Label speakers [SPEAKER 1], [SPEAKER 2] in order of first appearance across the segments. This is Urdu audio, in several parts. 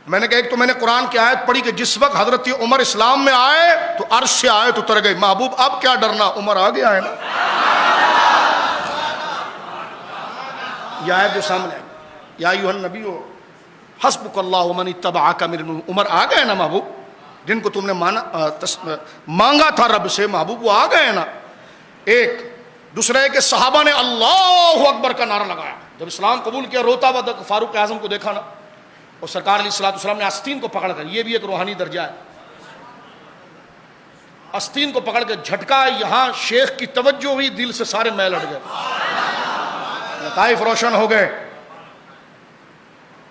[SPEAKER 1] میں نے کہا ایک تو میں نے قرآن کی آیت پڑھی کہ جس وقت حضرت عمر اسلام میں آئے تو عرش سے آئے تو اتر گئے. محبوب اب کیا ڈرنا, عمر آ گیا ہے نا. یہ آیت جو سامنے ہے, یا ایھا النبی حسبک اللہ ومن اتبعک من المؤمنین, عمر آ گئے نا محبوب, جن کو تم نے مانگا تھا رب سے, محبوب وہ آ گئے نا. ایک دوسرا ہے کہ صحابہ نے اللہ اکبر کا نعرہ لگایا جب اسلام قبول کیا. روتا ہوا فاروق اعظم کو دیکھا نا, اور سرکار علیہ الصلوۃ والسلام نے آستین کو پکڑ کر, یہ بھی ایک روحانی درجہ ہے, آستین کو پکڑ کے جھٹکا, یہاں شیخ کی توجہ ہوئی, دل سے سارے میل ہٹ گئے, لطائف روشن ہو گئے.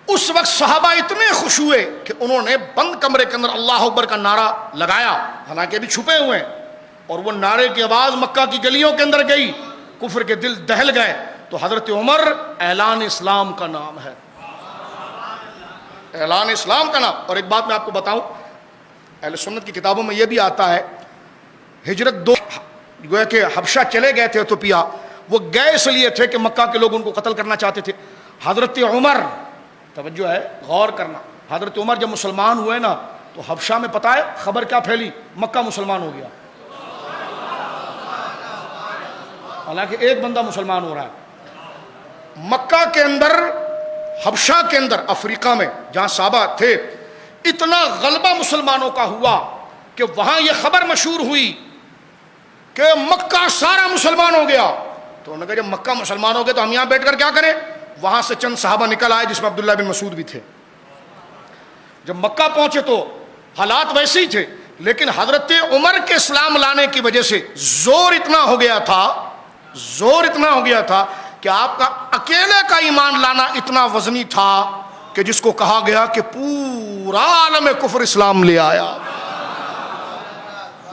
[SPEAKER 1] اس وقت صحابہ اتنے خوش ہوئے کہ انہوں نے بند کمرے کے اندر اللہ اکبر کا نعرہ لگایا, حالانکہ ابھی چھپے ہوئے ہیں, اور وہ نعرے کی آواز مکہ کی گلیوں کے اندر گئی, کفر کے دل دہل گئے. تو حضرت عمر اعلان اسلام کا نام ہے, اعلان اسلام کا نام. اور ایک بات میں آپ کو بتاؤں, اہل سنت کی کتابوں میں یہ بھی آتا ہے, ہجرت 2 گویا کہ حبشہ چلے گئے تھے ایتھوپیا, وہ گئے اس لیے تھے کہ مکہ کے لوگ ان کو قتل کرنا چاہتے تھے. حضرت عمر, توجہ ہے, غور کرنا, حضرت عمر جب مسلمان ہوئے نا تو حبشہ میں پتہ ہے خبر کیا پھیلی, مکہ مسلمان ہو گیا, حالانکہ ایک بندہ مسلمان ہو رہا ہے. مکہ کے اندر, حبشہ کے اندر, افریقہ میں جہاں صحابہ تھے, اتنا غلبہ مسلمانوں کا ہوا کہ وہاں یہ خبر مشہور ہوئی کہ مکہ سارا مسلمان ہو گیا. تو انہوں نے کہا جب مکہ مسلمان ہو گیا تو ہم یہاں بیٹھ کر کیا کریں. وہاں سے چند صحابہ نکل آئے جس میں عبداللہ بن مسعود بھی تھے. جب مکہ پہنچے تو حالات ویسے ہی تھے, لیکن حضرت عمر کے اسلام لانے کی وجہ سے زور اتنا ہو گیا تھا کہ آپ کا اکیلے کا ایمان لانا اتنا وزنی تھا کہ جس کو کہا گیا کہ پورا عالم کفر اسلام لے آیا.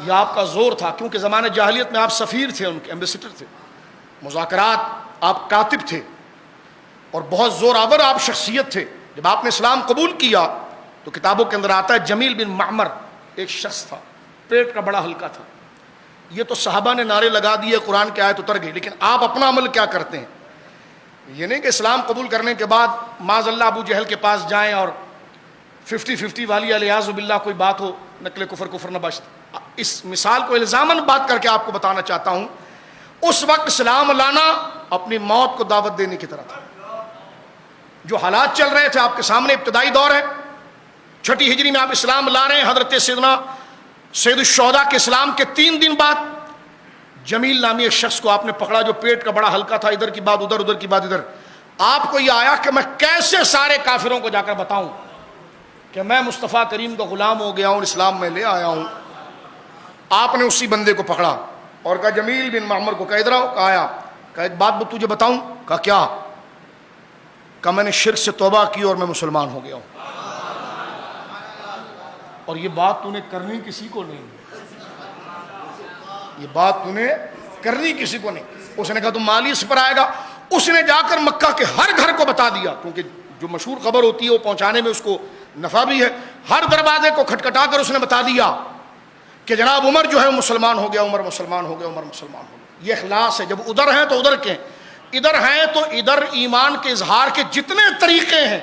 [SPEAKER 1] یہ آپ کا زور تھا, کیونکہ زمانے جاہلیت میں آپ سفیر تھے, ان کے ایمبیسڈر تھے, مذاکرات آپ کاتب تھے, اور بہت زور آور آپ شخصیت تھے. جب آپ نے اسلام قبول کیا تو کتابوں کے اندر آتا ہے جمیل بن معمر ایک شخص تھا, پیٹ کا بڑا ہلکا تھا. یہ تو صحابہ نے نعرے لگا دیے, قرآن کی آیت اتر گئی, لیکن آپ اپنا عمل کیا کرتے ہیں. یہ نہیں کہ اسلام قبول کرنے کے بعد معاذ اللہ ابو جہل کے پاس جائیں اور 50-50 والی الیاذ باللہ کوئی بات ہو, نقل کفر نہ بچ. اس مثال کو الزاماً بات کر کے آپ کو بتانا چاہتا ہوں, اس وقت اسلام لانا اپنی موت کو دعوت دینے کی طرح تھا. جو حالات چل رہے تھے آپ کے سامنے, ابتدائی دور ہے, 6 ہجری میں آپ اسلام لا رہے ہیں. حضرت سید الشہداء کے اسلام کے 3 دن بعد جمیل نامی ایک شخص کو آپ نے پکڑا جو پیٹ کا بڑا ہلکا تھا, ادھر کی بات ادھر, ادھر کی بات ادھر. آپ کو یہ آیا کہ میں کیسے سارے کافروں کو جا کر بتاؤں کہ میں مصطفیٰ کریم کا غلام ہو گیا ہوں, اسلام میں لے آیا ہوں. آپ نے اسی بندے کو پکڑا اور کہا جمیل بن معمر کو, کہا ادھر آؤ. کہا آیا. کہا ایک بات تجھے بتاؤں. کہا کیا. کہا میں نے شرک سے توبہ کی اور میں مسلمان ہو گیا ہوں. اور یہ بات تو نے کرنی کسی کو نہیں, یہ بات تو نے کرنی کسی کو نہیں. اس نے کہا تم مالی اس پر آئے گا. اس نے جا کر مکہ کے ہر گھر کو بتا دیا, کیونکہ جو مشہور خبر ہوتی ہے وہ پہنچانے میں اس کو نفع بھی ہے. ہر دروازے کو کھٹکھٹا کر اس نے بتا دیا کہ جناب عمر جو ہے مسلمان ہو گیا, عمر مسلمان ہو گیا, عمر مسلمان ہو گیا. یہ اخلاص ہے. جب ادھر ہیں تو ادھر کے, ادھر ہیں تو ادھر ایمان کے اظہار کے جتنے طریقے ہیں,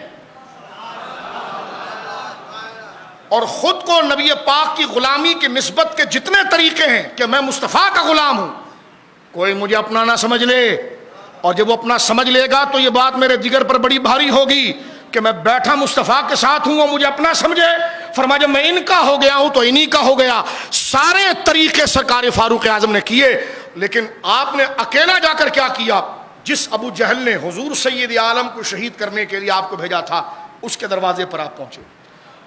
[SPEAKER 1] اور خود کو نبی پاک کی غلامی کی نسبت کے جتنے طریقے ہیں کہ میں مصطفیٰ کا غلام ہوں, کوئی مجھے اپنا نہ سمجھ لے. اور جب وہ اپنا سمجھ لے گا تو یہ بات میرے جگر پر بڑی بھاری ہوگی کہ میں بیٹھا مصطفیٰ کے ساتھ ہوں, وہ مجھے اپنا سمجھے. فرمایا جب میں ان کا ہو گیا ہوں تو انہی کا ہو گیا. سارے طریقے سرکار فاروق اعظم نے کیے, لیکن آپ نے اکیلا جا کر کیا کیا. جس ابو جہل نے حضور سید عالم کو شہید کرنے کے لیے آپ کو بھیجا تھا, اس کے دروازے پر آپ پہنچے.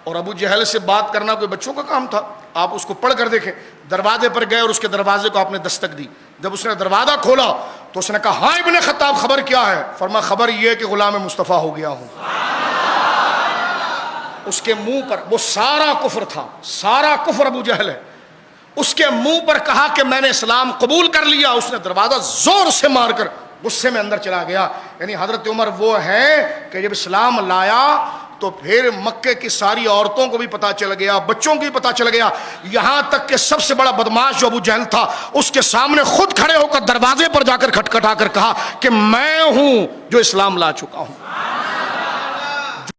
[SPEAKER 1] اور ابو جہل سے بات کرنا کوئی بچوں کا کام تھا. آپ اس کو پڑھ کر دیکھیں. دروازے پر گئے اور اس کے دروازے کو آپ نے دستک دی. جب اس نے دروازہ کھولا تو اس نے کہا ہاں ابن خطاب خبر کیا ہے. فرمایا خبر یہ کہ غلام مصطفیٰ ہو گیا ہوں. اس کے منہ پر وہ سارا کفر تھا, سارا کفر ابو جہل ہے. اس کے منہ پر کہا کہ میں نے اسلام قبول کر لیا. اس نے دروازہ زور سے مار کر غصے میں اندر چلا گیا. یعنی حضرت عمر وہ ہیں کہ جب اسلام لایا تو پھر مکے کی ساری عورتوں کو بھی پتا چل گیا, بچوں کو بھی پتا چل گیا, یہاں تک کہ سب سے بڑا بدماش جو ابو جہل تھا اس کے سامنے خود کھڑے ہو کر دروازے پر جا کر کھٹکھٹا کر کہا کہ میں ہوں جو اسلام لا چکا ہوں.